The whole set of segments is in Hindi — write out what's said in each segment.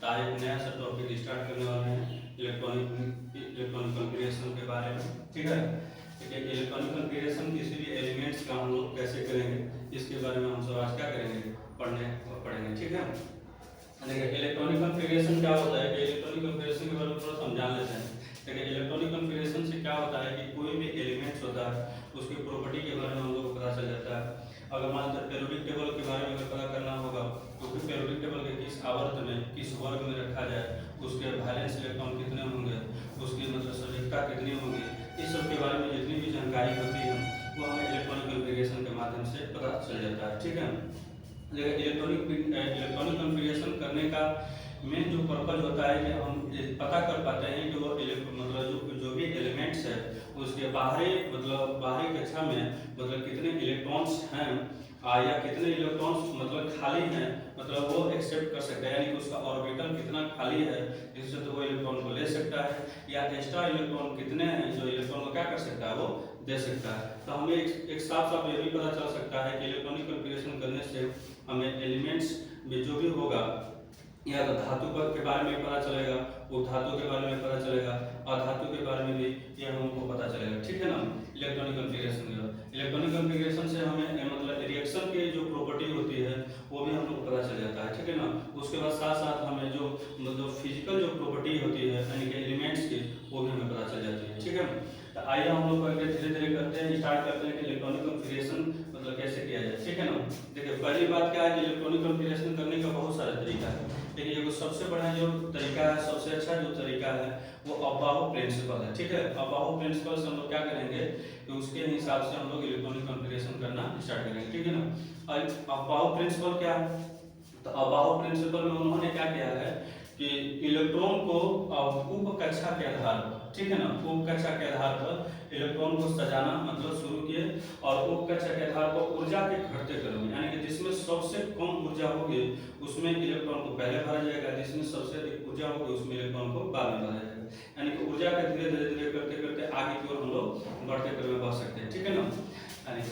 तो आज एक नया सा टॉपिक स्टार्ट करने वाले हैं इलेक्ट्रॉनिक कॉन्फ़िगरेशन के बारे में। ठीक है, इलेक्ट्रॉनिक कॉन्फ़िगरेशन किसी भी एलिमेंट्स का हम लोग कैसे करेंगे, इसके बारे में हम सब आज क्या करेंगे, पढ़ेंगे। ठीक है, देखिए इलेक्ट्रॉनिक कॉन्फ़िगरेशन क्या होता है कि इलेक्ट्रॉनिक कॉन्फ़िगरेशन के बारे में थोड़ा समझा लेते हैं। देखिए इलेक्ट्रॉनिक कॉन्फ़िगरेशन से क्या होता है कि कोई भी एलिमेंट्स होता है उसकी प्रॉपर्टी के बारे में हम लोग को पता चल जाता है। अगर मान लीजिए पेरियोडिक टेबल के बारे में अगर पता करना होगा तो फिर पेरियोडिक टेबल के किस आवर्त में किस वर्ग में रखा जाए, उसके वैलेंस इलेक्ट्रॉन कितने होंगे, उसकी मतलब सटीकता कितनी होगी, इस सब के बारे में जितनी भी जानकारी होती है वो हमें इलेक्ट्रॉनिक कॉन्फ़िगरेशन के माध्यम से पता चल जाता है। ठीक है, इलेक्ट्रॉनिक कॉन्फ़िगरेशन करने का मेन जो पर्पज होता है कि हम पता कर पाते हैं कि वो मतलब जो भी एलिमेंट्स है उसके बाहरी कक्षा में मतलब कितने इलेक्ट्रॉन्स हैं या कितने इलेक्ट्रॉन्स मतलब खाली हैं, मतलब वो एक्सेप्ट कर सकता है, यानी कि उसका ऑर्बिटल कितना खाली है जिससे तो वो इलेक्ट्रॉन को ले सकता है, या एक्स्ट्रा इलेक्ट्रॉन कितने हैं जो इलेक्ट्रॉन को क्या कर सकता है वो दे सकता है। तो हमें एक साफ साफ ये भी पता चल सकता है कि इलेक्ट्रॉनिक कॉन्फ़िगरेशन करने से हमें एलिमेंट्स में जो भी होगा या तो धातु के बारे में पता चलेगा, वो धातु के बारे में पता चलेगा, अधातु के बारे में भी ये हमको पता चलेगा। ठीक है ना, इलेक्ट्रॉनिक कॉन्फ़िगरेशन से हमें मतलब रिएक्शन की जो प्रॉपर्टी होती है वो भी हमको पता चल जाता है। ठीक है ना, उसके बाद साथ साथ हमें जो मतलब फिजिकल जो प्रॉपर्टी होती है यानी कि एलिमेंट्स की वो भी हमें पता चल जाती है। ठीक है, तो आइए हम लोग धीरे धीरे करते हैं, स्टार्ट करते हैं कि इलेक्ट्रॉनिक कॉन्फ़िगरेशन मतलब कैसे किया जाए। ठीक है ना, देखिए पहली बात क्या है कि इलेक्ट्रॉनिक कॉन्फ़िगरेशन करने का बहुत सारा तरीका है, लेकिन ये सबसे बड़ा जो तरीका है, सबसे अच्छा जो तरीका है वो अबाहो प्रिंसिपल है। ठीक है, अबाहो प्रिंसिपल से हम लोग क्या करेंगे कि उसके हिसाब से हम लोग इलेक्ट्रॉनिक कॉन्फ़िगरेशन करना स्टार्ट करेंगे। ठीक है ना, अबाहो प्रिंसिपल क्या है, तो अबाहो प्रिंसिपल में उन्होंने क्या किया है कि इलेक्ट्रॉन को उप कक्षा के आधार पर, ठीक है ना, उप कक्षा के आधार पर इलेक्ट्रॉन को सजाना मतलब शुरू किए, और उप कक्षा के आधार पर ऊर्जा के घटते क्रम में, यानी कि जिसमें सबसे कम ऊर्जा होगी उसमें इलेक्ट्रॉन को पहले भरा जाएगा, जिसमें सबसे अधिक ऊर्जा होगी उसमें इलेक्ट्रॉन को बाद में भरा जाएगा, यानी कि ऊर्जा का धीरे धीरे धीरे करते करते आगे की ओर हम लोग बढ़ते क्रम में बढ़ सकते हैं। ठीक है ना,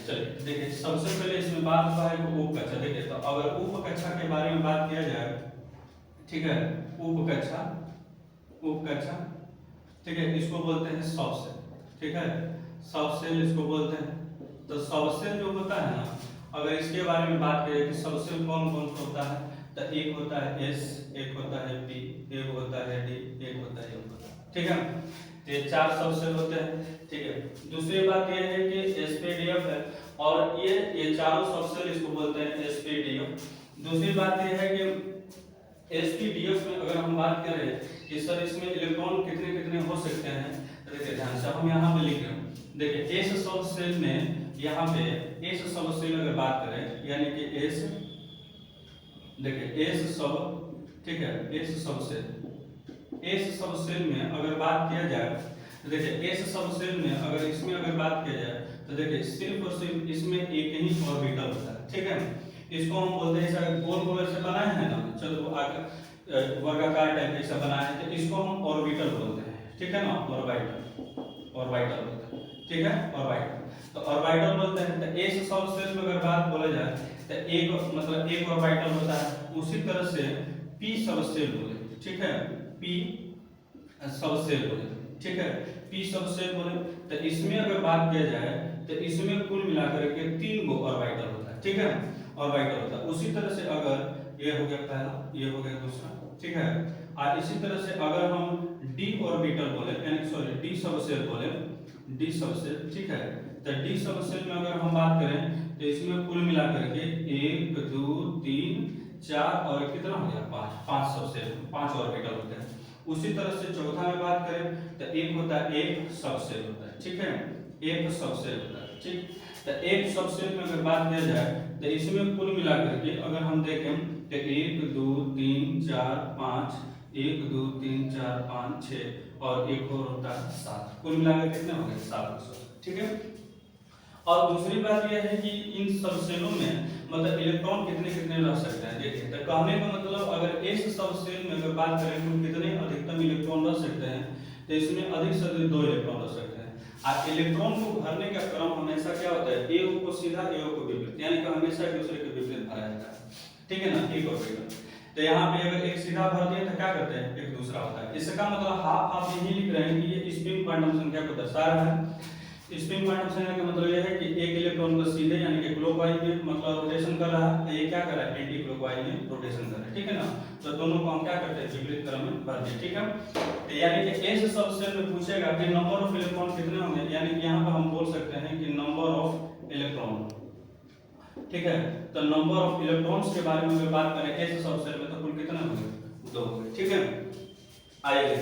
चलिए देखिए सबसे पहले इसमें बात हुआ है उप कक्षा। देखिए तो अगर उप कक्षा के बारे में बात किया जाए, ठीक है, उप कक्षा, ठीक है, इसको बोलते हैं सब सेल। ठीक है, सब सेल इसको बोलते हैं। तो सब सेल जो होता है ना, अगर इसके बारे में बात करें कि सब सेल कौन कौन सा होता है, तो एक होता है एस, एक होता है पी, एक होता है डी, एक होता है एम। ठीक है, ये चार सब सेल होते हैं। ठीक है, दूसरी बात यह है कि एसपीडीएफ है, और ये चारों सब सेल इसको बोलते हैं एसपीडीएफ। दूसरी बात यह है कि एसपीडीएफ में अगर हम बात करें कि सर इसमें इलेक्ट्रॉन कितने कितने हो सकते हैं, तो देखिए ध्यान से हम यहाँ पे लिख रहे हैं। देखिए एस सब सेल में यहाँ पे एस सब सेल अगर बात करें, यानी कि एस, देखिए एस सब, ठीक है, एस सब सेल में अगर बात किया जाए तो देखिए एस सब सेल में अगर इसमें अगर बात किया जाए तो देखिए सिर्फ और सिर्फ इसमें एक ही ऑर्बिटल होता है। ठीक है, इसको हम बोलते हैं ऐसा गोल गोल से बनाए हैं ना, चलो वर्गाकार टाइप ऐसा बनाए हैं, तो इसको हम ऑर्बिटल बोलते हैं। ठीक है ना, ऑर्बिटल बोलते हैं। ठीक है, ऑर्बिटल, तो ऑर्बिटल बोलते हैं। तो एस सब सेल में अगर बात बोला जाए तो एक मतलब एक ऑर्बिटल होता है, उसी तरह से पी सब सेल बोले। ठीक है, पी सब सेल बोले। ठीक है, पी सब सेल बोले, तो इसमें अगर बात किया जाए तो इसमें कुल मिलाकर के 3 गो ऑर्बिटल होता है। ठीक है, ऑर्बिटल होता है। उसी तरह से अगर ये हो गया पहला, ये हो गया दूसरा, ठीक है, और इसी तरह से अगर हम डी ऑर्बिटल बोले, यानी सॉरी डी सब सेल बोले, डी सब सेल, ठीक है, तो डी सब सेल में अगर हम बात करें तो इसमें कुल मिलाकर के 1 2 3 4 और कितना हो गया 5 सब सेल, 5 ऑर्बिटल होते हैं। उसी तरह से चौथा में बात करें तो एक होता है एक सब सेल होता है। ठीक है, एक सब सेल होता है। ठीक, तो एक सब सेल में अगर बात किया जाए तो इसमें कुल मिलाकर के अगर हम देखें तो 1 2 3 4 5, 1 2 3 4 5 6 और एक और होता है 7, कुल मिलाकर कितने हो गए 7 सब। ठीक है, और दूसरी बात यह है कि इन सब सेलों में मतलब इलेक्ट्रॉन कितने कितने रह सकते हैं। देखिए तो कहने का मतलब अगर इस सब सेल में अगर बात करें तो कितने अधिकतम इलेक्ट्रॉन रह सकते हैं, तो इसमें अधिक से अधिक 2 इलेक्ट्रॉन रह सकते हैं। और इलेक्ट्रॉन को भरने का क्रम हमेशा क्या होता है, ए को सीधा ए को विपरीत, यानी कि हमेशा एक दूसरे के विपरीत भरा जाता है। ठीक है ना, एक ऑर्बिटल। तो यहाँ पे अगर एक सीधा भर दिया तो क्या करते हैं, एक दूसरा होता है। इसका मतलब हाफ हाफ यही लिख रहे हैं कि ये स्पिन क्वांटम संख्या को दर्शा रहा है। स्पिन क्वांटम संख्या का मतलब यह है कि एक इलेक्ट्रॉन को सीधे यानी कि क्लॉकवाइज में मतलब रोटेशन कर रहा है, ये क्या कर रहा है, एंटी क्लॉकवाइज में रोटेशन कर रहा है, ठीक है ना। तो दोनों को हम क्या करते हैं, विपरीत क्रम में भर दें, ठीक है। तो यानी कि एस सब सेल में पूछेगा कि नंबर ऑफ इलेक्ट्रॉन कितने होंगे, यानी कि यहाँ पर हम बोल सकते हैं कि नंबर ऑफ इलेक्ट्रॉन, ठीक है। तो नंबर ऑफ इलेक्ट्रॉन्स के बारे में अगर बात करें एस सब सेल में तो कुल कितने होंगे, 2 होंगे, ठीक है। आइए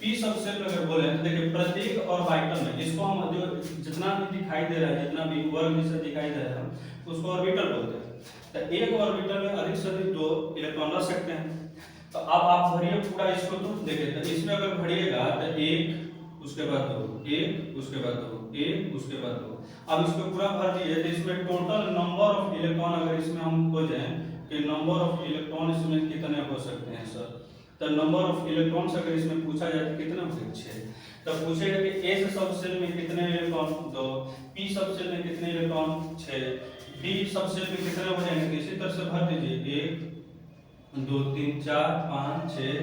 पी सब सेल में अगर बोले तो देखिए प्रत्येक ऑर्बिटल में, इसको हम जो जितना भी दिखाई दे रहा है, जितना भी वर्ग से दिखाई दे रहा है उसको ऑर्बिटल बोलते हैं। तो एक ऑर्बिटल में अधिक से अधिक 2 इलेक्ट्रॉन रख सकते हैं। तो अब आप भरिए पूरा इसको, तो देखिए तो इसमें अगर भरिएगा तो 1 उसके बाद 2 1 उसके बाद 2 1 उसके बाद 2, अब इसको पूरा भर दिए तो इसमें टोटल नंबर ऑफ इलेक्ट्रॉन अगर इसमें हम खोजें कि नंबर ऑफ इलेक्ट्रॉन इसमें कितने हो सकते हैं सर, तो नंबर ऑफ इलेक्ट्रॉन्स अगर इसमें पूछा जाए तो कितने हो सकते हैं, 6। तब पूछेगा कि एस सब सेल में कितने इलेक्ट्रॉन, 2, पी सब सेल में कितने इलेक्ट्रॉन, 6, डी सब सेल में कितने हो जाएंगे, इसी तरह से भर दीजिए 1 2 3 4 5 6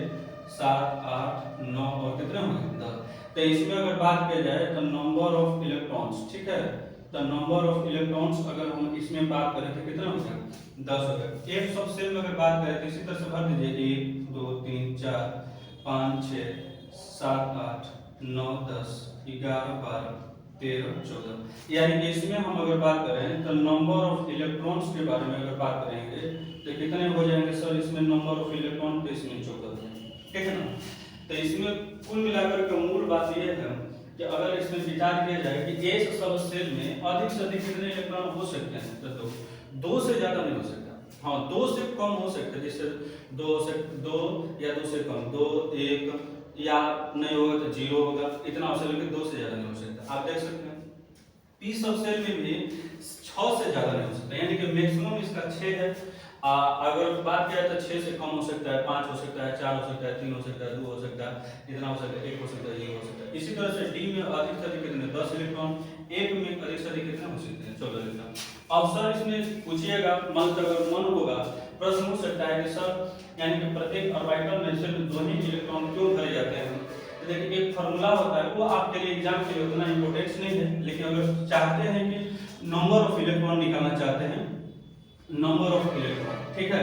7 8 9 और कितने होंगे, 10। तो इसमें अगर बात की जाए तो नंबर ऑफ इलेक्ट्रॉन्स, ठीक है, तो नंबर ऑफ इलेक्ट्रॉन्स अगर हम इसमें बात करें तो कितना हो जाएगा, 10 हो गया। एफ सब सेल में अगर बात करें तो इसी तरह से भर दीजिए 1 2 3 4 5 6 7 8 9 10 11 12 13 14, यानी कि इसमें हम अगर बात करें तो नंबर ऑफ इलेक्ट्रॉन्स के बारे में अगर बात करेंगे तो कितने हो जाएंगे सर, इसमें नंबर ऑफ इलेक्ट्रॉन तो इसमें 14 हो जाएंगे, ठीक है ना। तो इसमें कुल मिलाकर के मूल बात यह है कि अगर इसमें विचार किया जाए कि एस सब सेल में अधिक से अधिक कितने इलेक्ट्रॉन हो सकते हैं, तो 2 से ज्यादा नहीं हो सकता, हाँ 2 से कम हो सकते हैं, जैसे 2 या 2 से कम, 2 1 या नहीं होगा तो 0 होगा, इतना हो सकता है, लेकिन 2 से ज्यादा नहीं हो सकता। आप देख सकते हैं पी सब सेल में भी 6 से ज्यादा नहीं हो सकता, यानी कि मैक्सिमम इसका 6 है। अगर बात किया तो 6 से कम हो सकता है, 5 हो सकता है, 4 हो सकता है, 3 हो सकता है, 2 हो सकता है, इतना हो सकता है, 1 हो सकता है, 0 हो सकता है। इसी तरह से डी में अधिक से अधिक कितने, 10 इलेक्ट्रॉन, एक में अधिक से अधिक कितने हो सकते हैं, 14 इलेक्ट्रॉन। अब सर इसमें पूछिएगा मन होगा, प्रश्न हो सकता है कि सर यानी कि प्रत्येक ऑर्बिटल में सिर्फ 2 ही इलेक्ट्रॉन क्यों भरे जाते हैं। तो देखिए एक फार्मूला होता है, वो आपके लिए एग्जाम के लिए उतना इंपॉर्टेंस नहीं है, लेकिन अगर चाहते हैं कि नंबर ऑफ इलेक्ट्रॉन निकालना चाहते हैं, नंबर ऑफ इलेक्ट्रॉन, ठीक है,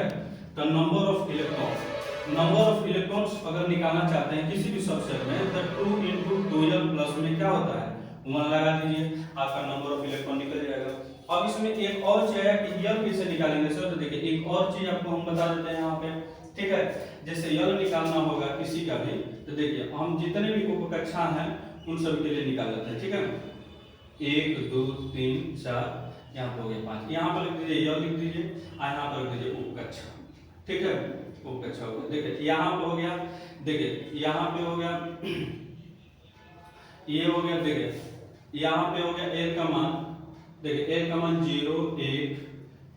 तो नंबर ऑफ इलेक्ट्रॉन्स अगर निकालना चाहते हैं किसी भी सबसेट में तो 2 × 2l प्लस में क्या होता है 1 लगा दीजिए, आपका नंबर ऑफ इलेक्ट्रॉन निकल जाएगा। अब इसमें एक और चीज है कि यल कैसे निकालेंगे सर, तो देखिए एक और चीज आपको हम बता देते हैं यहाँ पे, ठीक है। जैसे यल निकालना होगा किसी का भी तो देखिए हम जितने भी उपकक्षा हैं उन सभी के लिए निकाल लेते हैं, ठीक है। 1 2 3 4 यहाँ पर हो गया 5, यहाँ पर लिख दीजिए यल लिख दीजिए, यहाँ पर लिख दीजिए उपकक्षा, ठीक है, उपकक्षा हो गया। देखिए यहाँ पे हो गया, देखिए यहाँ पे हो गया, ये हो गया, देखिए यहाँ पे हो गया एल का मान, देखिए एल का मान 0 1,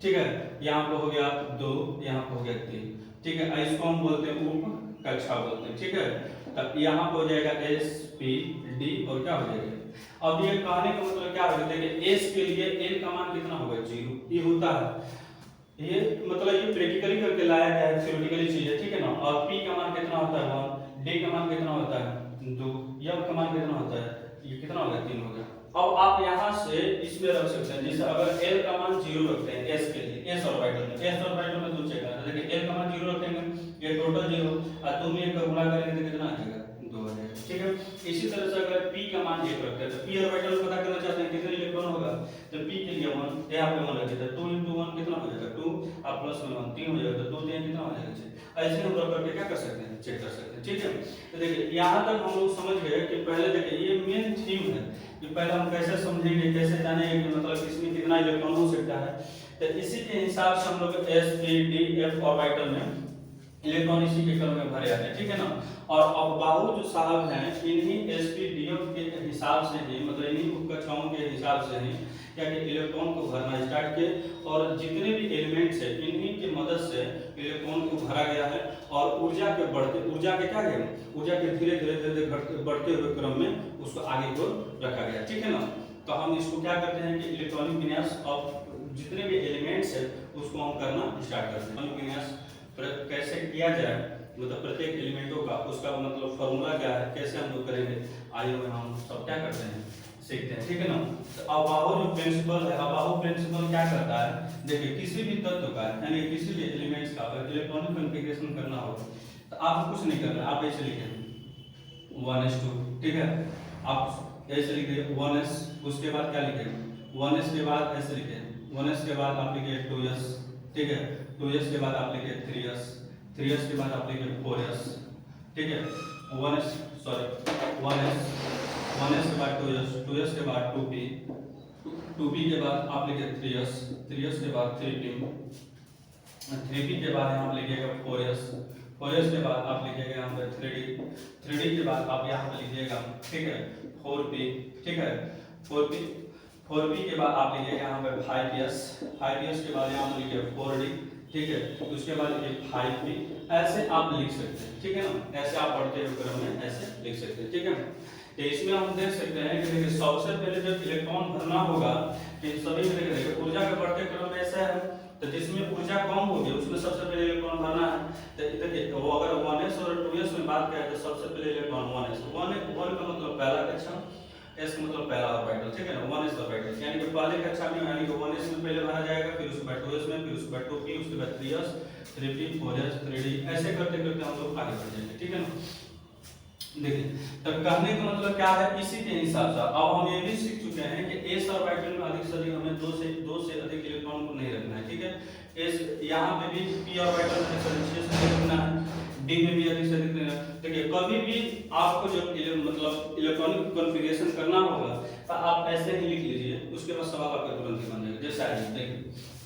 ठीक है, यहाँ पे हो गया 2, यहाँ पे हो गया 3, ठीक है। इसको हम बोलते हैं उपकक्षा बोलते हैं, ठीक है। तब यहाँ पे हो जाएगा एस पी डी और क्या हो जाएगा, अब ये कहने का मतलब क्या है, देखिए एस के लिए एल का मान कितना होगा 0, ये होता है, ये मतलब ये प्रैक्टिकली करके लाया गया है, थ्योरेटिकली चीज है, ठीक है ना। और पी का मान कितना होता है 1, डी का मान कितना होता है 2, एफ का मान कितना होता है, ये कितना होगा 3 हो गया। अब आप यहाँ से इसमें रख सकते हैं, जैसे अगर एल का मान 0 रखते हैं एस के लिए, एस ऑर्बिटल में 2 चेक करना है, देखिए एल का मान 0 रखेंगे, ये टोटल 0 और 2 में 1 का गुणा करेंगे तो कितना आ जाएगा 2 आ जाएगा, ठीक है। इसी तरह से अगर पी का मान 1 रखते हैं तो पी ऑर्बिटल पता करना चाहते हैं कितने इलेक्ट्रॉन होगा, तो पी के लिए 1, यहाँ पे 1 रखते हैं, 2 × 1 कितना हो जाएगा 2 और प्लस 1 3 हो जाएगा, तो 2 3 कितना हो जाएगा 6। ऐसे हम रख करके क्या कर सकते हैं, चेक कर सकते हैं, ठीक है। तो देखिए यहाँ तक हम लोग समझ गए कि पहले देखिए ये मेन थीम है कि पहले हम कैसे समझेंगे, कैसे जानेंगे कि मतलब इसमें कितना इलेक्ट्रॉन हो सकता है। तो इसी के हिसाब से हम लोग S P D F orbital में इलेक्ट्रॉन इसी के क्रम में भरे जाते हैं, ठीक है ना। और अब बाहु जो साहब हैं इन्हीं एसपीडीएफ के हिसाब से ही, मतलब इन्हीं उपकक्षाओं के हिसाब से ही क्या कि इलेक्ट्रॉन को भरना स्टार्ट किए, और जितने भी एलिमेंट्स है इन्हीं की मदद से इलेक्ट्रॉन को भरा गया है। और ऊर्जा के क्या है, ऊर्जा के धीरे धीरे बढ़ते हुए क्रम में उसको आगे को रखा गया, ठीक है ना। तो हम इसको क्या करते हैं कि इलेक्ट्रॉनिक विन्यास ऑफ जितने भी एलिमेंट्स है उसको हम करना स्टार्ट करते हैं। विन्यास कैसे किया जाए, मतलब प्रत्येक एलिमेंटों का उसका मतलब फॉर्मूला क्या है, कैसे हम लोग करेंगे, आइए हम सब क्या करते हैं सीखते हैं, ठीक है ना। तो अबाहो जो प्रिंसिपल है, अबाहो प्रिंसिपल क्या करता है, देखिए किसी भी तत्व का यानी किसी भी एलिमेंट्स का अगर इलेक्ट्रॉनिक कॉन्फ़िगरेशन करना हो तो आपको कुछ नहीं करना, आप ऐसे लिखें 1s2, ठीक है, आप ऐसे लिखिए 1s, उसके बाद क्या लिखें 1s के बाद ऐसे लिखें 1s के बाद आप लिखिए 2s, ठीक है, 2s के बाद आप लिखिए 3s, 3s के बाद आप लिखिए 4s, ठीक है, 1s सॉरी 1s, 1s के बाद 2s, 2s के बाद 2p, 2p के बाद आप लिखिए 3s, 3s के बाद 3p, 3p के बाद यहाँ पे लिखिएगा 4s, 4s के बाद आप लिखिएगा यहाँ पे 3d, 3d के बाद आप यहाँ पे लिखिएगा, ठीक है, 4p, ठीक है, 4p, 4p के बाद आप लिखिएगा यहाँ पे 5s, 5s के बाद यहाँ पे लिखिए 4d, ठीक है, उसके बाद लिखिए 5p, ऐसे आप लिख सकते हैं, ठीक है ना, ऐसे आप पढ़ते हुए क्रम में ऐसे लिख सकते हैं, ठीक है। तो इसमें हम देख सकते हैं कि देखिए सबसे पहले जब इलेक्ट्रॉन भरना होगा तो इन सभी में देखिए ऊर्जा के बढ़ते क्रम में ऐसा है, तो जिसमें ऊर्जा कम होगी उसमें सबसे पहले इलेक्ट्रॉन भरना है। तो देखिए वो अगर 1s और 2s में बात करें तो सबसे पहले इलेक्ट्रॉन 1s, 1 का मतलब पहला कक्षा, s का मतलब पहला ऑर्बिटल, ठीक है ना, 1s ऑर्बिटल, यानी कि पहले कक्षा में यानी कि 1s में पहले भरा जाएगा, फिर उसके बाद 2s में, फिर उसके बाद 2p, उसके बाद 3s, 3p, 4s, 3d, ऐसे करते करते हम लोग आगे बढ़ जाएंगे, ठीक है ना। देखिए तब कहने का मतलब क्या है, इसी के हिसाब से अब हम ये भी सीख चुके हैं कि s ऑर्बिटल में अधिक से अधिक हमें दो से अधिक इलेक्ट्रॉन को नहीं रखना है, ठीक है, s यहाँ पे भी p ऑर्बिटल में अधिक से अधिक रखना है, d में भी अधिक से अधिक लेना है। देखिए कभी भी आपको जब मतलब इलेक्ट्रॉनिक कॉन्फ़िगरेशन करना होगा तो आप ऐसे ही लिख लीजिए, उसके बाद सवाल आपका तुरंत ही बन जाएगा। जैसा है देखिए,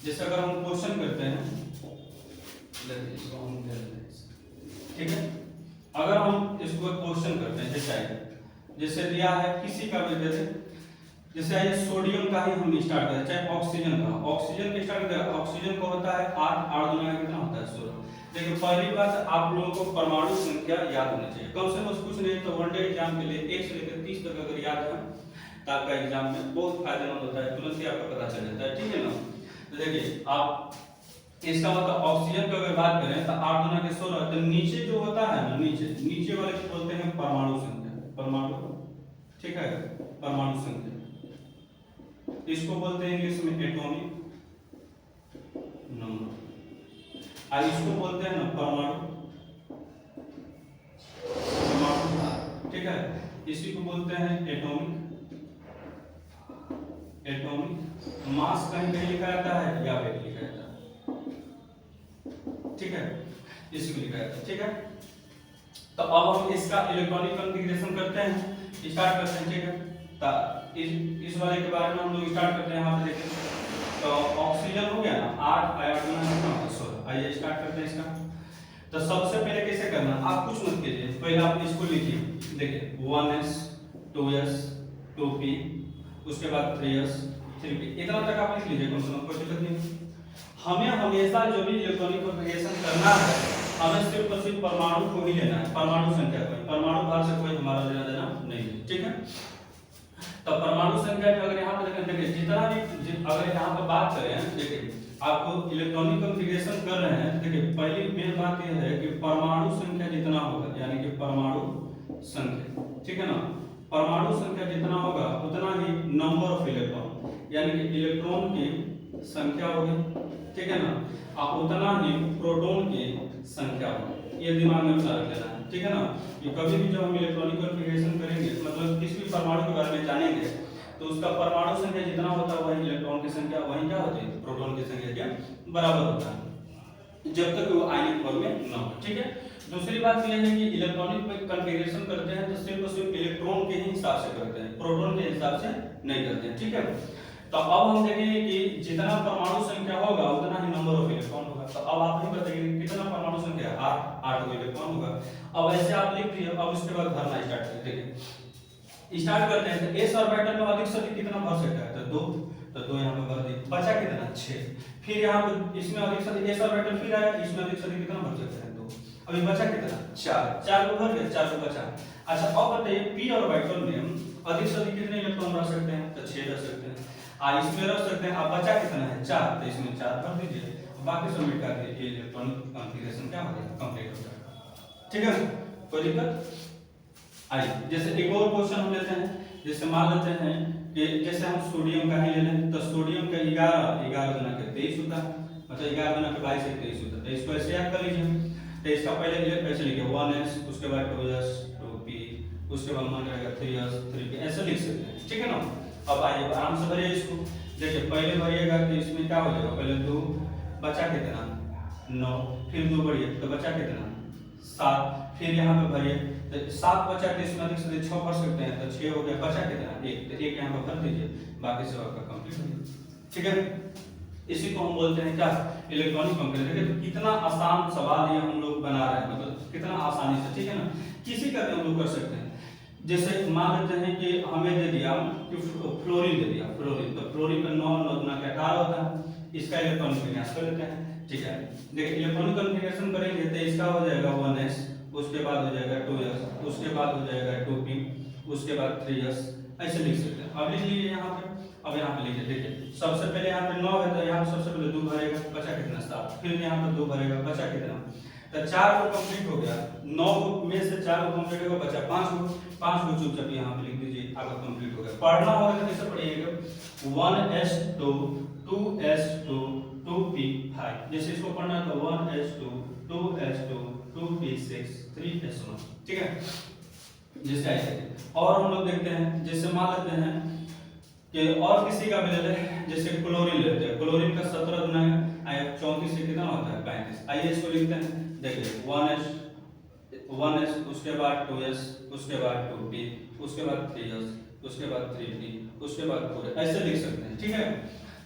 जैसे अगर हम क्वेश्चन करते हैं, इसको हम ठीक है, अगर हम इसको क्वेश्चन करते हैं जैसे दिया है किसी का भी दे, जैसे ये सोडियम का ही हम स्टार्ट करें, चाहे ऑक्सीजन का, ऑक्सीजन के स्टार्ट करें, ऑक्सीजन का होता है 8, 8 दूना कितना होता है 16। देखिए पहली बात आप लोगों को परमाणु संख्या याद होनी चाहिए, कम से कम कुछ नहीं तो वनडे एग्जाम के लिए 1 से लेकर 30 तक अगर याद है तो आपका एग्जाम में बहुत फायदेमंद होता है, तुरंत ही आपको पता चल जाता है, ठीक है ना। तो देखिए आप इसका मतलब ऑक्सीजन की अगर बात करें तो 8 दूना के 16, तो नीचे जो होता है ना, नीचे वाले को बोलते हैं परमाणु संख्या, परमाणु, ठीक है, परमाणु संख्या, इसको बोलते हैं इंग्लिश में एटॉमिक नंबर, और इसको बोलते हैं ना परमाणु, परमाणु, ठीक है, इसी को बोलते हैं एटॉमिक, एटॉमिक मास कहीं कहीं लिखा जाता है या वेट लिखा जाता है, ठीक है, इसी को लिखा जाता है, ठीक है। तो अब हम इसका इलेक्ट्रॉनिक कॉन्फ़िगरेशन करते हैं, स्टार्ट करते हैं, ठीक है। तो इस वाले के बारे में हम लोग स्टार्ट करते हैं, यहाँ पे देखें तो ऑक्सीजन हो गया ना 8, 8 गुना 16, आइए स्टार्ट करते हैं इसका। तो सबसे पहले कैसे करना, आप कुछ मत कीजिए, पहले आप इसको लिखिए, देखिए 1s, 2s, 2p, उसके बाद 3s, 3p, इतना तक आप लिख लीजिए, कम से कम कोई दिक्कत नहीं। हमें हमेशा जो भी इलेक्ट्रॉनिक कॉन्फ़िगरेशन करना है हमें सिर्फ और सिर्फ परमाणु को ही लेना है, परमाणु संख्या को, परमाणु भार से कोई हमारा लेना देना नहीं है, ठीक है। तो परमाणु संख्या में अगर यहाँ पे देखें, देखिए जितना भी अगर यहाँ पर बात करें, देखिए आपको इलेक्ट्रॉनिक कॉन्फ़िगरेशन कर रहे हैं, देखिए पहली मेन बात यह है कि परमाणु संख्या जितना होगा, यानी कि परमाणु संख्या, ठीक है ना, परमाणु संख्या जितना होगा उतना ही नंबर ऑफ इलेक्ट्रॉन, यानी कि इलेक्ट्रॉन की संख्या होगी, ठीक है ना, और उतना ही प्रोटॉन की संख्या होगी, ये दिमाग में बता रख लेना है, ठीक है ना। ये कभी भी जब हम इलेक्ट्रॉनिक कॉन्फ़िगरेशन करेंगे, मतलब किसी भी परमाणु के बारे में जानेंगे तो उसका परमाणु संख्या जितना होता है वही इलेक्ट्रॉन की संख्या वही क्या होती है, प्रोटॉन की संख्या के बराबर होता है, जब तक वो आयनिक फॉर्म में न हो, ठीक है। दूसरी बात यह है कि इलेक्ट्रॉनिक कॉन्फ़िगरेशन करते हैं तो सिर्फ और सिर्फ इलेक्ट्रॉन के ही हिसाब से करते हैं, प्रोटॉन के हिसाब से नहीं करते हैं, ठीक है। तो अब हम देखेंगे कि जितना परमाणु संख्या होगा उतना ही नंबर ऑफ इलेक्ट्रॉन होगा। तो अब आप ही बताइए कितना परमाणु संख्या, 8 इलेक्ट्रॉन होगा। अब ऐसे आप लिख दिए, अब उसके बाद भरना स्टार्ट करें, देखिए स्टार्ट करते हैं। तो s ऑर्बिटल में अधिक से अधिक कितना भर सकता है, तो 2, तो 2 यहाँ पे भर दिए, बचा कितना 6, फिर यहाँ पे इसमें अधिक से अधिक s ऑर्बिटल फिर आया, इसमें अधिक से अधिक कितना भर सकता है 2, अभी बचा कितना 4 को भर गया, 4 को बचा। अच्छा अब बताइए p ऑर्बिटल में अधिक से अधिक कितने इलेक्ट्रॉन रख सकते हैं, तो 6 रख सकते हैं, इसमें रख सकते हैं। अब बचा कितना है 4, तो इसमें 4 भर दीजिए। बाकी सबमिट कर दिए, ये इलेक्ट्रॉनिक कॉन्फ़िगरेशन क्या हो गया, कंप्लीट हो गया। ठीक है, कोई दिक्कत? आइए जैसे एक और क्वेश्चन हम लेते हैं, जैसे मान लेते हैं कि जैसे हम सोडियम का ही ले लें, तो सोडियम का 11 गुना के 23 होता है, मतलब 11 गुना के 22 से 23 होता है। तो इसको ऐसे याद कर लीजिए। तो इसका पहले ऐसे लिखे 1s, उसके बाद 2s 2p, उसके बाद मान रहेगा 3s 3p, ऐसे लिख सकते हैं। ठीक है ना। अब आइए आराम से भरिए इसको। देखिए पहले भरिएगा तो इसमें क्या हो जाएगा, पहले 2 बचा कितना 9, फिर 2 बढ़िए तो बचा कितना 7, फिर यहाँ पे भरिए तो 7 बचा के इसमें अधिक से अधिक 6 कर सकते हैं, तो 6 हो गया, बचा कितना 1, तो 1 यहाँ पे भर दीजिए, बाकी सब आपका कंप्लीट हो गया। ठीक है, इसी को हम बोलते हैं क्या, इलेक्ट्रॉनिक कंप्यूटर। देखिए तो कितना आसान सवाल ये हम लोग बना रहे हैं, मतलब कितना आसानी से। ठीक है ना, किसी का भी हम लोग कर सकते हैं। जैसे मान लेते हैं कि हमें दे दिया कि फ्लोरीन दे दिया, फ्लोरीन, तो फ्लोरीन का 9 गुना के 18 होता है, इसका इलेक्ट्रॉनिक विन्यास कर लेते हैं। ठीक है, देखिए इलेक्ट्रॉनिक कॉन्फ़िगरेशन करेंगे तो इसका हो जाएगा 1s, उसके बाद हो जाएगा 2s, उसके बाद हो जाएगा 2p, उसके बाद 3s, ऐसे लिख सकते हैं। अब लिख लीजिए यहाँ पे। अब यहाँ पे लिखिए, देखिए सबसे पहले यहाँ पे 9 है तो यहाँ पे सबसे पहले 2 भरेगा, बचा कितना 7, फिर यहाँ पे 2 भरेगा, बचा कितना, तो 4 को कंप्लीट हो गया, 9 में से 4 को कंप्लीट होगा, बचा 5 को चुपचाप यहाँ पे लिख दीजिए, आपका कंप्लीट हो गया। पढ़ना होगा तो कैसे पढ़िएगा, 1s2 2s2 2p5, जैसे इसको पढ़ना तो 1s2 2s2 2p6 3s1। ठीक है, जैसे ऐसे। और हम लोग देखते हैं, जैसे मान लेते हैं कि और किसी का भी ले लें, जैसे क्लोरीन लेते हैं, क्लोरीन का 17 गुना है 34 से कितना होता है 35। आइए इसको लिखते हैं, देखिए 1s, उसके बाद 2s, उसके बाद 2p, उसके बाद 3s, उसके बाद 3p, उसके बाद 4, ऐसे लिख सकते हैं। ठीक है,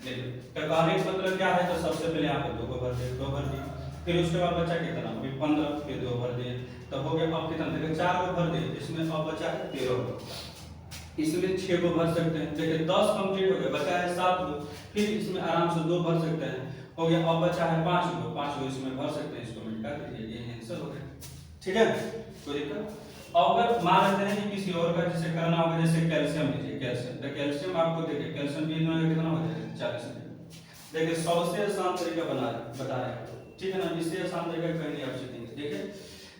देखिए टर्कानिक मतलब क्या है, तो सबसे पहले यहाँ पे 2 को भर दिए, फिर उसके बाद बचा कितना, फिर 15, फिर 2 भर दिए, तो हो गया। अब कितना, देखिए 4 को भर दिए, इसमें अब बचा है 13, इसमें 6 को भर सकते हैं। देखिए 10 कंप्लीट हो गया, बचा है 7 को, फिर इसमें आराम से 2 भर सकते हैं, हो गया। अब बचा है 5 को इसमें भर सकते हैं, इसको मिटा दीजिए, ये आंसर हो गया। ठीक है, कोई दिक्कत? अगर मान लेते हैं कि किसी और का जैसे करना होगा, जैसे कैल्शियम लीजिए, कैल्शियम, तो कैल्शियम आपको देखिए कैल्शियम भी कितना हो जाएगा 40 मिनट। देखिए सबसे आसान तरीका बता रहे हैं। ठीक है ना, इससे आसान तरीका कहीं नहीं आप सीखेंगे।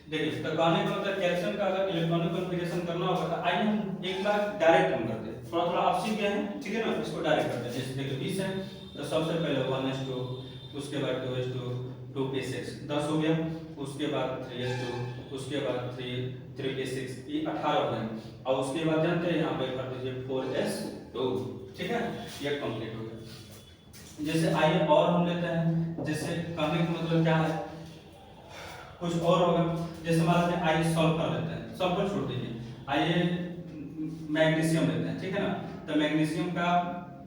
देखिए तो कहने का मतलब कैल्शियम का अगर इलेक्ट्रॉनिक कॉन्फ़िगरेशन करना होगा तो आइए हम एक बार डायरेक्ट हम करते हैं, थोड़ा आप सीख गए हैं। ठीक है ना, इसको डायरेक्ट करते हैं। जैसे देखिए 20 है तो सबसे पहले 1s2, उसके बाद 2s2 2p6 10 हो गया, उसके बाद 3s2, उसके बाद 3p6, ये 18 हो गए। और उसके बाद जानते हैं यहाँ पे कर दीजिए 4s2। ठीक है, ये कंप्लीट हो गया। जैसे आइए और हम लेते हैं, जैसे कहने का मतलब क्या है, कुछ और होगा। जैसे मान लेते हैं आइए सल्फर लेते हैं, सल्फर छोड़ दीजिए, आइए मैग्नीशियम लेते हैं। ठीक है ना, तो मैग्नीशियम का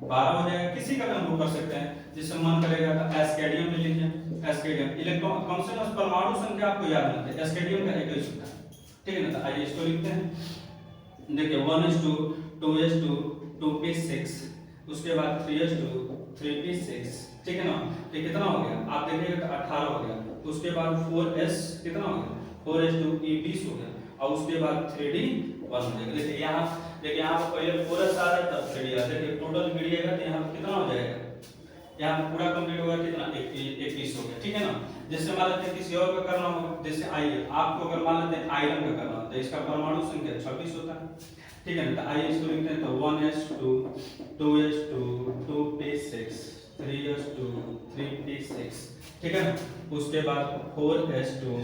12 हो जाएगा, किसी का भी हम लोग कर सकते हैं, जिससे मन करेगा तो एस्केडियम ले लीजिए। एस्केडियम इलेक्ट्रॉन कम से कम परमाणु संख्या आपको याद रखना है, एस्केडियम का एक ही होता है। ठीक है ना, तो आइए इसको लिखते हैं। देखिए 1s2 2s2 2p6, उसके बाद 3s2 3p6। ठीक है ना, ये कितना हो गया, आप देखिएगा तो 18 हो गया। उसके बाद 4s कितना हो गया, 4s2 ये 20 हो गया, और उसके बाद 3d 1 हो जाएगा। देखिए यहाँ पर पहले 4s आ रहा है तब 3d आ, देखिए टोटल गिरिएगा तो यहाँ पर कितना हो जाएगा, यहाँ पर पूरा कंप्लीट होगा कितना 21 हो गया। ठीक है ना, जैसे मान लेते हैं किसी और का करना होगा, जैसे आइए आपको अगर मान लेते हैं आयरन का करना हो तो इसका परमाणु संख्या 26 होता है। ठीक है ना, तो आइए इसको लिखते हैं, तो 1s2 2s2 2p6 3s2 3p6। ठीक है ना, उसके बाद 4s2,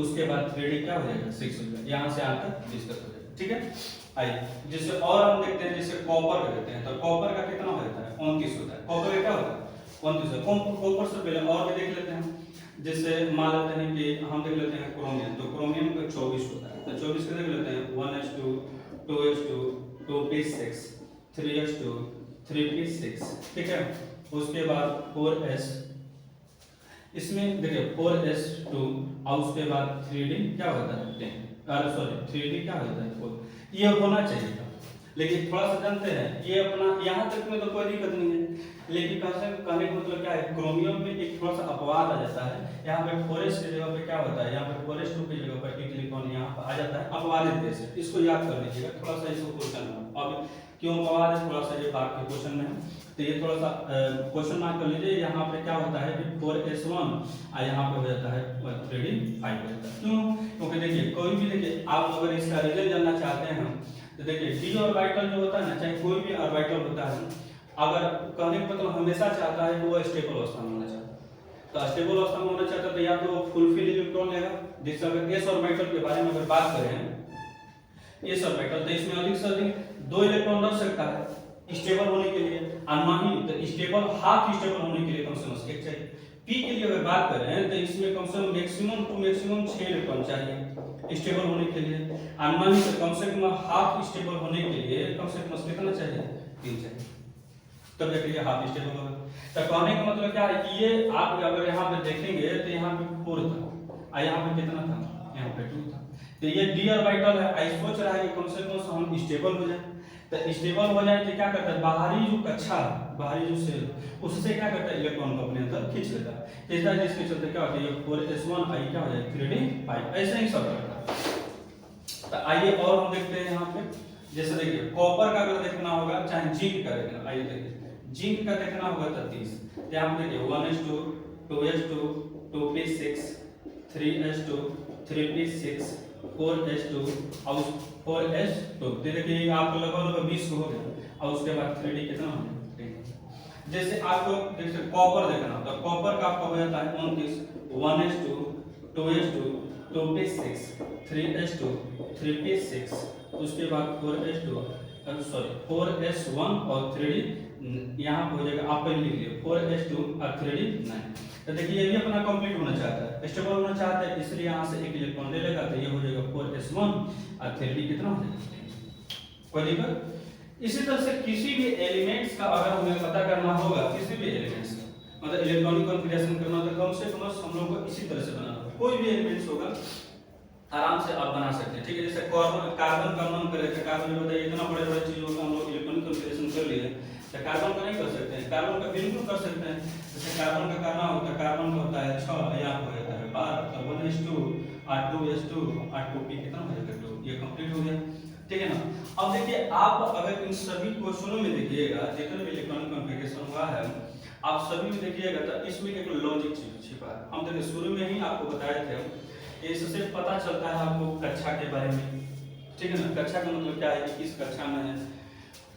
उसके बाद 3d क्या हो जाएगा 6 हो जाएगा, यहाँ से यहाँ तक डिस्कस हो जाएगा। ठीक है, आइए जैसे और हम देखते हैं, जैसे कॉपर का देखते हैं, तो कॉपर का कितना होता है 29 होता है। कॉपर का क्या होता है 29 है। कॉपर से पहले और भी देख लेते हैं, जैसे मान लेते हैं कि हम देख लेते हैं क्रोमियम, तो क्रोमियम का 24 होता है, तो 24 का देख लेते हैं 1s2 2s2 2p6 3s2 3p6। ठीक है, उसके बाद 4s, इसमें देखिए 4s2 और उसके बाद 3d क्या होता है 10, सॉरी 3d क्या होता है 4, ये होना चाहिए था। लेकिन थोड़ा सा जानते हैं ये अपना यहाँ तक में तो कोई दिक्कत नहीं है, लेकिन कहने का मतलब क्या है, क्रोमियम में एक थोड़ा सा अपवाद आ जाता है। यहाँ पे फॉरेस्ट की जगह पे क्या होता है, यहाँ पे फॉरेस्ट की जगह पर एक इलेक्ट्रॉन यहाँ पर आ जाता है अपवादित देश से, इसको याद कर लीजिएगा थोड़ा सा इसको क्वेश्चन में। अब क्यों अपवाद है, थोड़ा सा ये बात के क्वेश्चन में है, तो ये थोड़ा सा क्वेश्चन मार्क कर लीजिए। यहाँ पे क्या होता है कि 4s1 और यहाँ पे हो जाता है 3d5 हो जाता है। क्यों? क्योंकि देखिए कोई भी, देखिए आप अगर इसका रीजन जानना चाहते हैं तो देखिए डी ऑर्बिटल जो होता है ना, चाहे कोई भी ऑर्बिटल होता है, अगर कहने का मतलब हमेशा चाहता है कि वो स्टेबल अवस्था में होना चाहता है, तो स्टेबल अवस्था में होना चाहता है तो या तो फुलफिल इलेक्ट्रॉन लेगा। जैसे अगर एस ऑर्बिटल के बारे में अगर बात करें, एस ऑर्बिटल, तो इसमें अधिक से अधिक 2 इलेक्ट्रॉन रख सकता है स्टेबल होने के लिए, और नहीं तो स्टेबल हाफ स्टेबल होने के लिए कम से कम एक चाहिए। पी के लिए अगर बात करें तो इसमें कम से कम मैक्सिमम टू मैक्सिमम 6 इलेक्ट्रॉन चाहिए स्टेबल होने के लिए, और नहीं तो कम से कम हाफ स्टेबल होने के लिए कम से कम कितना चाहिए, 3 चाहिए, तब जाके ये हाफ स्टेबल होगा। तो कहने का मतलब क्या है कि ये आप अगर यहाँ पे देखेंगे तो यहाँ पे 4 था और यहाँ पे कितना था, यहाँ पे 2 था। तो ये डी ऑर्बिटल है, आई सोच रहा है कि कम से कम हम स्टेबल हो जाए। तो स्टेबल हो जाए तो क्या करता है, बाहरी जो कक्षा, बाहरी जो सेल, उससे क्या करता है इलेक्ट्रॉन को अपने अंदर खींच लेता है। जिसके चलते क्या होता है, ये 4s1 आई क्या हो जाए 3d5, ऐसे ही सब करता है। तो आइए और हम देखते हैं यहाँ पे, जैसे देखिए कॉपर का अगर देखना होगा, चाहे जिंक का देखना, आइए देखिए जिंक का देखना होगा तो 30, यहाँ पे देखिए 1s2 2s2 2p6 3s2 3p6 4s2 और 4s2, देखिए आपको लगभग 20 हो गया, और उसके बाद 3d कितना हो गया। जैसे आपको जैसे कॉपर देखना, तो कॉपर का आपका हो जाता है 29, 1s2 2s2 2p6 3s2 3p6, उसके बाद 4s2 4s1 और 3d, यहाँ पे हो जाएगा, आप पहले लिख लिए 4s2 और 3d 9। तो देखिए ये भी अपना कंप्लीट होना चाहता है, स्टेबल होना चाहता है, इसलिए यहाँ से एक इलेक्ट्रॉन ले लेगा, तो ये हो जाएगा 4s1 और 3d कितना हो जाएगा, कोई दिक्कत। इसी तरह से किसी भी एलिमेंट्स का अगर हमें पता करना होगा, किसी भी एलिमेंट्स का मतलब इलेक्ट्रॉनिक कॉन्फ़िगरेशन करना, तो कम से कम हम लोग को इसी तरह से बनाना होगा। कोई भी एलिमेंट्स होगा आराम से आप बना सकते हैं, ठीक है। जैसे कार्बन का मन करे तो कार्बन में बताइए इतना बड़े बड़े चीजों का हम लोग इलेक्ट्रॉनिक कॉन्फ़िगरेशन कर लिए, तो कार्बन का नहीं कर सकते हैं, कार्बन का बिल्कुल कर सकते हैं। जैसे कार्बन का करना होता है, कार्बन का होता है 6, यहाँ हो जाता है 12, तो 1s2 और 2s2 और 2p कितना हो जाएगा 2, ये कंप्लीट हो गया, ठीक है ना। अब देखिए आप अगर इन सभी क्वेश्चनों में देखिएगा, जितने भी इलेक्ट्रॉनिक कॉन्फ़िगरेशन हुआ है आप सभी में देखिएगा, तो इसमें एक लॉजिक छिपा है। हम देखिए शुरू में ही आपको बताए थे, इससे पता चलता है आपको कक्षा के बारे में, ठीक है ना। कक्षा का मतलब क्या है कि किस कक्षा में है,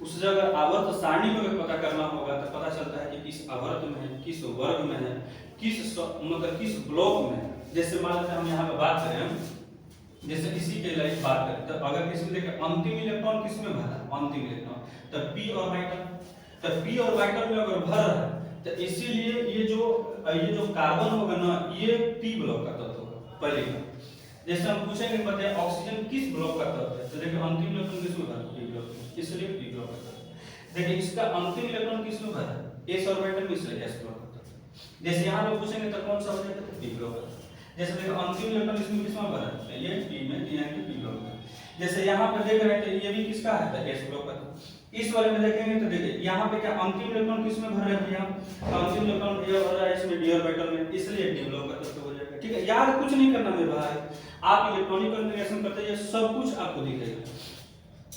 उस जगह आवर्त सारणी में अगर पता करना होगा तो पता चलता है कि किस आवर्त में है, किस वर्ग में है, मतलब किस ब्लॉक में है। जैसे मान लेते हैं हम यहाँ पे बात करें, जैसे इसी के लिए बात करें, तो अगर किसी में देखें अंतिम इलेक्ट्रॉन किस में भरा, अंतिम इलेक्ट्रॉन, तो p ऑर्बिटल, तो p ऑर्बिटल में अगर भर रहा है तो इसीलिए ये जो कार्बन होगा ना, ये p ब्लॉक का तत्व होगा पहले का। जैसे हम पूछेंगे बताइए ऑक्सीजन किस ब्लॉक का तत्व है, तो देखिए अंतिम इलेक्ट्रॉन किस में भरा, p ब्लॉक में, इसलिए p ब्लॉक का तत्व। देखिए इसका अंतिम इलेक्ट्रॉन किस में भरा, s ऑर्बिटल में, इसलिए s ब्लॉक का तत्व। जैसे यहाँ पे पूछेंगे तो कौन सा हो जाएगा, p ब्लॉक का। जैसे देखो अंतिम इलेक्ट्रॉन इसमें किसमें भरा है, ये p में, यानी p ब्लॉक में। जैसे यहाँ पे देख रहे हैं तो ये भी किसका है, तो s ब्लॉक का। इस वाले में देखेंगे तो देखिए यहाँ पे क्या अंतिम इलेक्ट्रॉन किसमें भर रहा है भैया, अंतिम इलेक्ट्रॉन ये भर रहा है इसमें d ऑर्बिटल में, इसलिए d ब्लॉक का तत्व हो जाएगा, ठीक है। यार कुछ नहीं करना मेरे भाई, आप इलेक्ट्रॉनिक कॉन्फ़िगरेशन करते हैं सब कुछ आपको दिखेगा,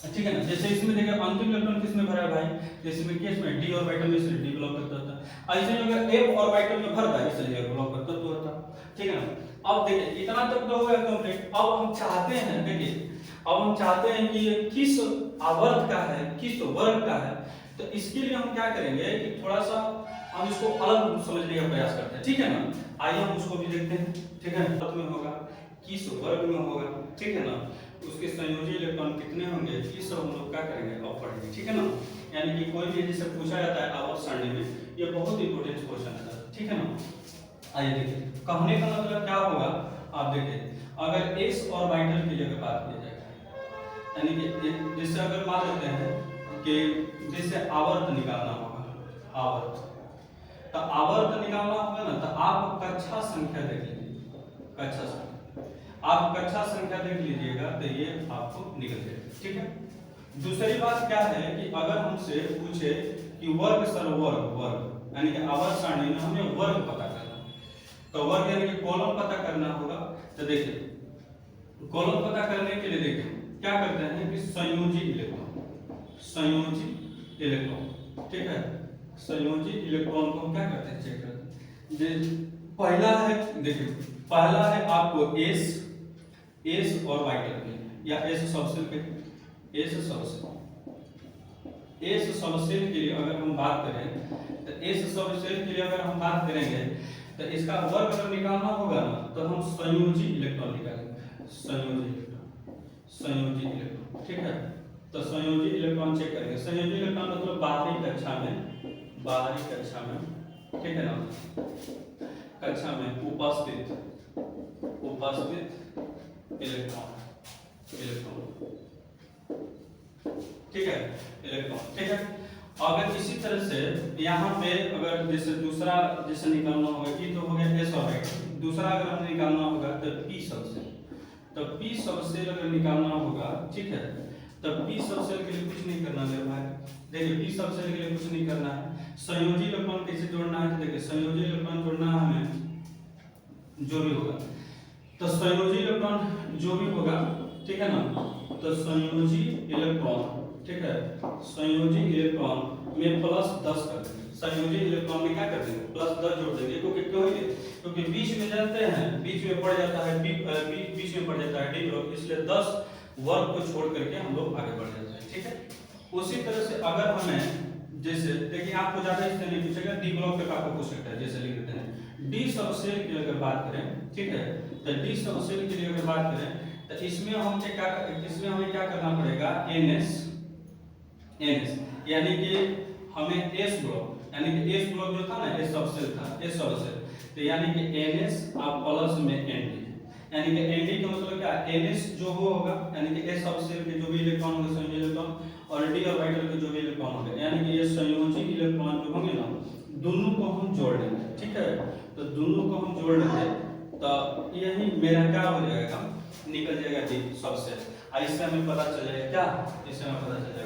ठीक है ना। जैसे इसमें देखिए अंतिम इलेक्ट्रॉन किसमें भरा है भाई, जैसे में केस में d ऑर्बिटल में, इसलिए d ब्लॉक का तत्व। ऐसे अगर f ऑर्बिटल में भरता है इसलिए f ब्लॉक का तत्व होता, ठीक है ना। अब देखिए इतना तक तो हो गया कंप्लीट। अब हम चाहते हैं, देखिए अब हम चाहते हैं कि ये किस आवर्त का है, किस वर्ग का है, तो इसके लिए हम क्या करेंगे कि थोड़ा सा हम इसको अलग समझने का प्रयास करते हैं, ठीक है ना। आइए हम उसको भी देखते हैं, ठीक है ना। में होगा, किस वर्ग में होगा, ठीक है ना, उसके संयोजी इलेक्ट्रॉन कितने होंगे, ये सब हम लोग क्या करेंगे अब पढ़ेंगे, ठीक है ना। यानी कि कोई भी जिसे पूछा जाता है आवर्त सारणी में, ये बहुत इंपॉर्टेंट क्वेश्चन है, ठीक है ना। आइए देखिए कहने का मतलब क्या होगा, आप देखिए अगर s ऑर्बिटल की जगह बात की जाए, यानी कि जैसे अगर मान लेते हैं कि जैसे आवर्त निकालना होगा, आवर्त, तो आवर्त निकालना होगा ना, तो आप कक्षा संख्या देख लीजिए, कक्षा संख्या, आप कक्षा संख्या देख लीजिएगा तो ये आपको निकल जाएगा, ठीक है। दूसरी बात क्या है कि अगर हमसे पूछे कि वर्ग सर वर्ग यानी कि आवर्त सारणी में हमें वर्ग पता करना, तो वर्ग यानी कि कॉलम पता करना होगा। तो देखिए कॉलम पता करने के लिए देखिए क्या करते हैं कि संयोजी इलेक्ट्रॉन, ठीक है, संयोजी इलेक्ट्रॉन को हम क्या करते हैं चेक करते हैं। पहला है देखिए, पहला है आपको एस और वाइटल के, या एस सबसेल के लिए अगर हम बात करें, तो एस सबसेल के लिए अगर हम बात करेंगे तो इसका वर्ग अगर निकालना होगा ना, तो हम संयोजी इलेक्ट्रॉन निकालेंगे, संयोजी इलेक्ट्रॉन, ठीक है। तो संयोजी इलेक्ट्रॉन चेक करेंगे। संयोजी इलेक्ट्रॉन मतलब बाहरी कक्षा में, ठीक है ना, कक्षा में उपस्थित इलेक्ट्रॉन, ठीक है, इलेक्ट्रॉन, ठीक है। अगर इसी तरह से यहाँ पे अगर जैसे दूसरा जैसे निकालना होगा कि तो हो गया एस और दूसरा अगर हमें निकालना होगा तो पी सबसेल अगर निकालना होगा, ठीक है, तो पी सबसेल के लिए कुछ नहीं करना है भाई। देखिए पी सबसेल के लिए कुछ नहीं करना है। संयोजी इलेक्ट्रॉन कैसे जोड़ना है, तो देखिए संयोजी इलेक्ट्रॉन जोड़ना है हमें जो भी होगा, तो संयोजी इलेक्ट्रॉन जो भी होगा, ठीक है ना, तो संयोजी इलेक्ट्रॉन, ठीक है, संयोजी इलेक्ट्रॉन में +10 कर देंगे। संयोजी इलेक्ट्रॉन में क्या कर देंगे +10 जोड़ देंगे, क्योंकि बीच में जानते हैं बीच में पड़ जाता है बीच में पड़ जाता है डी ब्लॉक, इसलिए 10 वर्ग को छोड़ करके हम लोग आगे बढ़ जाते हैं, ठीक है। उसी तरह से अगर हमें जैसे देखिए आपको ज्यादा इससे नहीं पूछेगा, डी ब्लॉक पे आपको पूछ सकता है, जैसे लिख देते हैं डी सबसेल की अगर बात करें, ठीक है, तो डी सबसेल के लिए अगर बात करें तो इसमें हमें क्या करना पड़ेगा, NS यानी कि हमें S ब्लॉक जो था ना, S सबसेल, तो यानी कि NS आप प्लस में ND, यानी कि ND का मतलब क्या, NS जो होगा यानी कि S सबसेल के जो भी इलेक्ट्रॉन होंगे संयोजी इलेक्ट्रॉन, और D ऑर्बिटल के जो भी इलेक्ट्रॉन होंगे, यानी कि ये संयोजी इलेक्ट्रॉन जो होंगे ना, दोनों को हम जोड़ देंगे, ठीक है। तो दोनों को हम जोड़ देंगे तो यही मेरा क्या हो जाएगा, निकल जाएगा डी सबसेल। इससे हमें पता चल जाएगा क्या, इससे हमें पता चल जाएगा।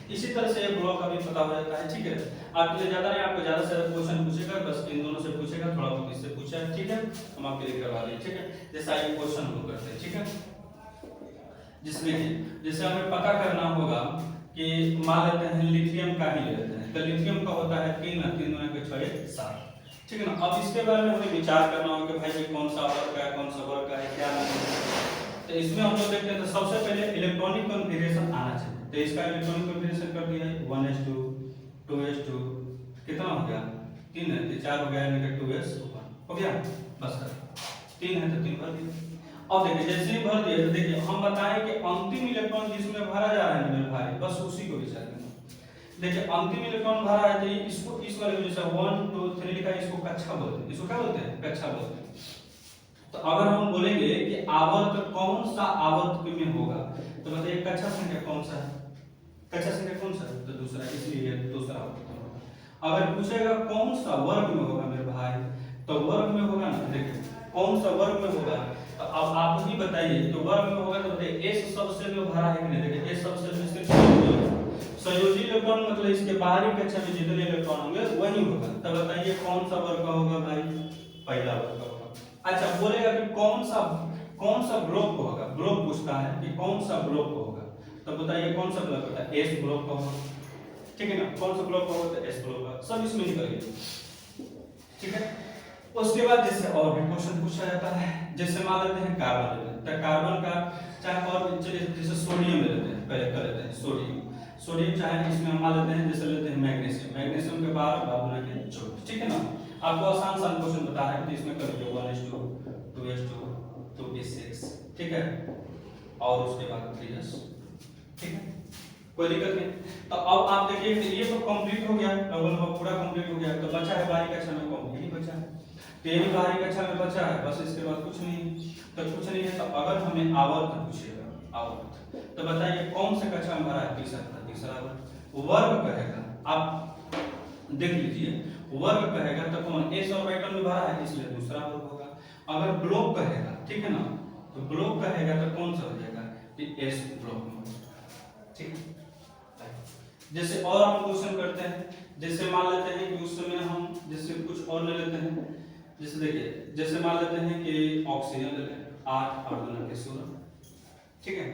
इसी तरह से ब्लॉक का भी पता हो जाता है, ठीक है। आपके लिए ज्यादा नहीं, आपको ज्यादा से ज्यादा क्वेश्चन पूछेगा, बस इन दोनों से पूछेगा, थोड़ा बहुत इससे पूछा है, ठीक है, हम आपके लिए करवा देंगे, ठीक है। जैसा ये क्वेश्चन हम करते हैं, ठीक है, जिसमें जैसे हमें पता करना होगा कि मान लेते हैं लिथियम का ही ले लेते हैं, तो लिथियम का होता है 3 दूना के 6 7, ठीक है ना। अब इसके बारे में हमें विचार करना होगा कि भाई ये कौन सा वर्ग है, कौन सा वर्ग है, क्या नहीं है। तो इसमें हम लोग देखते हैं, तो सबसे पहले इलेक्ट्रॉनिक कॉन्फ़िगरेशन आना चाहिए। तो इसका इलेक्ट्रॉनिक कॉन्फ़िगरेशन कर दिया है 1s2 2s2, कितना हो गया 3 है, तो 4 हो गया, यानी कि 2s हो गया, बस 3 है तो 3 भर दिया। अब देखिए जैसे ही भर दिया तो देखिए हम बताएं कि अंतिम इलेक्ट्रॉन जिसमें भरा जा रहा है मेरे भाई, बस उसी को विचार करना। देखिए अंतिम इलेक्ट्रॉन भरा है तो इसको इस वाले में जैसे 1 2 3 लिखा है, इसको कक्षा बोलते हैं, इसको क्या बोलते हैं, कक्षा बोलते हैं। तो अगर हम बोलेंगे कि आवर्त कौन सा आवर्त में होगा, तो बताइए कक्षा संख्या कौन सा है, कक्षा संख्या कौन सा है, तो दूसरा, इसलिए दूसरा आवर्त। अगर पूछेगा कौन सा वर्ग में होगा मेरे भाई, तो वर्ग में होगा ना, देखिए कौन सा वर्ग में होगा, तो अब आप ही बताइए, तो वर्ग में होगा तो बताइए S सबसेल में भरा है कि नहीं, देखिए S सबसेल में सिर्फ संयोजी इलेक्ट्रॉन मतलब इसके बाहरी कक्षा में जितने इलेक्ट्रॉन होंगे वही होगा। तब बताइए कौन सा वर्ग का होगा भाई, पहला वर्ग का होगा। अच्छा बोलेगा कि कौन सा ब्लॉक का होगा, ब्लॉक पूछता है कि कौन सा ब्लॉक का होगा, तब बताइए कौन सा ब्लॉक होता है, S ब्लॉक का होगा, ठीक है ना। कौन सा ब्लॉक का होता है, S ब्लॉक का, सब इसमें निकल गया, ठीक है। उसके बाद जैसे और भी क्वेश्चन पूछा जाता है, जैसे मान लेते हैं कार्बन लेते हैं, तो कार्बन का चाहे और जैसे सोडियम ले लेते हैं, पहले कर लेते हैं सोडियम चाहे इसमें हम मान लेते हैं, जैसे लेते हैं मैग्नीशियम के बाद बाबूना के छोटे, ठीक है ना। आपको आसान क्वेश्चन बता है, तो इसमें कर लीजिए 1s2 2s2 2p6, ठीक है, और उसके बाद 3s, ठीक है, कोई दिक्कत नहीं। तो अब आप देखिए ये तो कंप्लीट हो गया, लगभग पूरा कंप्लीट हो गया, तो बचा है बाहरी कक्षा में कौन, यही बचा है, तो यही बाहरी कक्षा में बचा है, बस इसके बाद कुछ नहीं, तो कुछ नहीं है। तो अगर हमें आवर्त पूछेगा, आवर्त, तो बताइए कौन से कक्षा में भरा है, तीसरा वर्ग कहेगा, आप देख लीजिए वर्ग कहेगा तो कौन, S ऑर्बिटल में भरा है इसलिए दूसरा वर्ग होगा। अगर ब्लॉक कहेगा, ठीक है ना, तो ब्लॉक कहेगा तो कौन सा हो जाएगा, S ब्लॉक में, ठीक है। जैसे और हम क्वेश्चन करते हैं, जैसे मान लेते हैं कि उस समय हम जैसे कुछ और ले लेते हैं, जैसे देखिए जैसे मान लेते हैं कि ऑक्सीजन ले लें 8 और 2 के 16, ठीक है,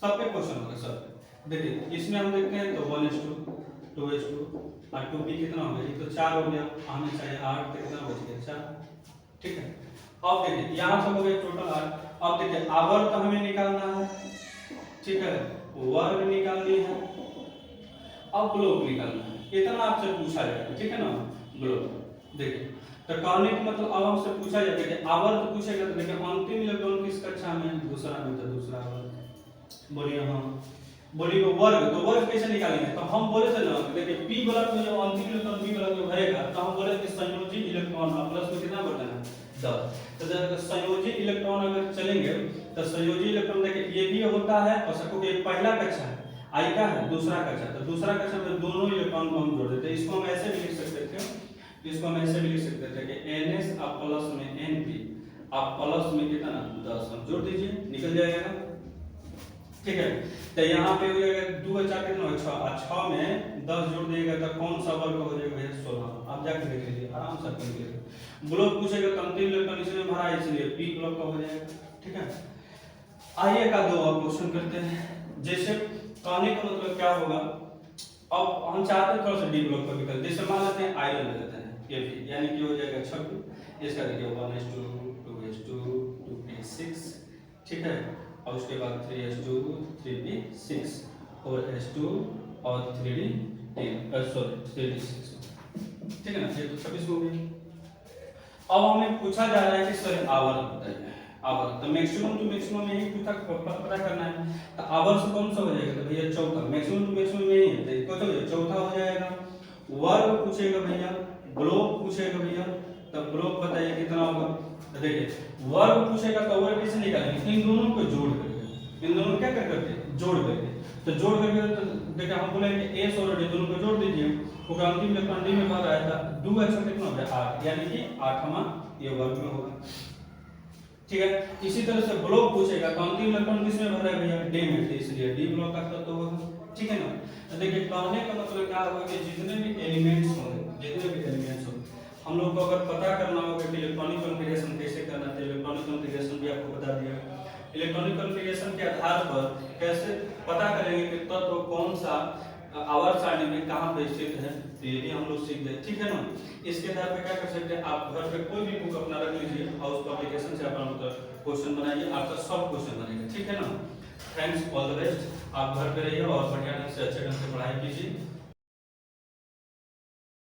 सब पे क्वेश्चन होगा सब पे। देखिए इसमें हम देखते हैं तो 1:2 2:2 और 2p कितना हो गया, ये तो 4 हो गया, हमें चाहिए 8, तो कितना बच गया 4, ठीक है। अब देखिए यहाँ तक हो गया टोटल 8। अब देखिए आवर्त हमें निकालना है, ठीक है, वर्ग निकालनी है, अब ग्लोब निकालना है, इतना आपसे पूछा जाएगा, ठीक है ना। ग्लोब देखिए तो कहने का मतलब अब हमसे पूछा जाएगा कि आवर्त पूछेगा तो देखिए अंतिम इलेक्ट्रॉन किस कक्षा में, दूसरा में, तो दूसरा वर्ग। बोलिए हाँ, बोलिए वर्ग, तो वर्ग कैसे निकालेंगे, तो हम बोले थे ना देखिए p बलक में जो अंतिम इलेक्ट्रॉन p बलक में भरेगा तो हम बोले कि संयोजी इलेक्ट्रॉन प्लस में कितना बढ़ना है 10। तो जब संयोजी इलेक्ट्रॉन अगर चलेंगे तो संयोजी इलेक्ट्रॉन देखिए ये भी होता है और सबको एक पहला कक्षा है, आई का है दूसरा कक्षा, तो दूसरा कक्षा में दोनों इलेक्ट्रॉन को हम जोड़ देते हैं। इसको हम ऐसे भी लिख सकते थे, इसको हम ऐसे भी लिख सकते थे कि NS आप प्लस में NP आप प्लस में कितना 10 हम जोड़ दीजिए, निकल जाएगा, ठीक है। तो यहाँ पे हो जाएगा 2 और 4 कितना होगा 6, 6 में 10 जोड़ दिएगा तो कौन सा वर्ग हो जाएगा भैया 16। आप जाके देख लीजिए आराम से कर लीजिए। ब्लॉक पूछेगा तो अंतिम इलेक्ट्रॉन इसमें भरा है इसलिए p ब्लॉक का हो जाएगा, ठीक है। आइए का दो और क्वेश्चन करते हैं। जैसे कहने का मतलब क्या होगा, अब हम चाहते हैं थोड़ा सा डी ब्लॉक का विकल्प, जैसे मान लेते हैं आयरन ले लेते हैं Fe, यानी कि हो जाएगा 26, इसका देखिए 1:2 2:2 2p6, ठीक है, और उसके बाद 3:2 3p6 और s2 और 3d10 सॉरी 3d6, ठीक है ना, ये तो 26 हो गया। अब हमें पूछा जा रहा है कि सर आवर्त बताइए, आवर्त, तो मैक्सिमम टू मैक्सिमम यही पता करना है, तो आवर्त कौन सा हो जाएगा, तो भैया चौथा, मैक्सिमम टू मैक्सिमम यही है तो कौन सा चौथा हो जाएगा। वर्ग पूछेगा भैया, ग्लोब पूछेगा भैया, तो ग्लोब बताइए कितना होगा, तो देखिए वर्ग पूछेगा तो वर्ग कैसे निकालेंगे, इन दोनों को जोड़ करके, इन दोनों क्या करके जोड़ करके, तो जोड़ करके तो देखिए हम बोलेंगे s और d दोनों को जोड़ दीजिए, क्योंकि अंतिम में कंडी में भर आया था 2 अच्छा कितना हो गया 8, यानी कि 8वां ये वर्ग में होगा, ठीक है। इसी तरह से ब्लॉक पूछेगा तो अंतिम इलेक्ट्रॉन किसमें भरा है भैया d में, तो इसलिए d ब्लॉक का तत्व होगा, ठीक है ना। तो देखिए कहने का मतलब क्या होगा कि जितने भी एलिमेंट्स होंगे हम लोग को अगर पता करना होगा कि इलेक्ट्रॉनिक कॉन्फ़िगरेशन कैसे करना है, इलेक्ट्रॉनिक कॉन्फ़िगरेशन भी आपको बता दिया। इलेक्ट्रॉनिक कॉन्फ़िगरेशन के आधार पर कैसे पता करेंगे कि तत्व कौन सा आवर्त सारणी में कहां पे स्थित है, तो ये भी हम लोग सीख गए, ठीक है ना। इसके आधार पर क्या कर सकते हैं, आप घर पे कोई भी बुक अपना रख लीजिए और उस पब्लिकेशन से अपना मतलब क्वेश्चन बनाइए, आपका सब क्वेश्चन बनेगा, ठीक है ना। थैंक्स, ऑल द बेस्ट, आप घर पे रहिए और बढ़िया ढंग से अच्छे ढंग से पढ़ाई कीजिए।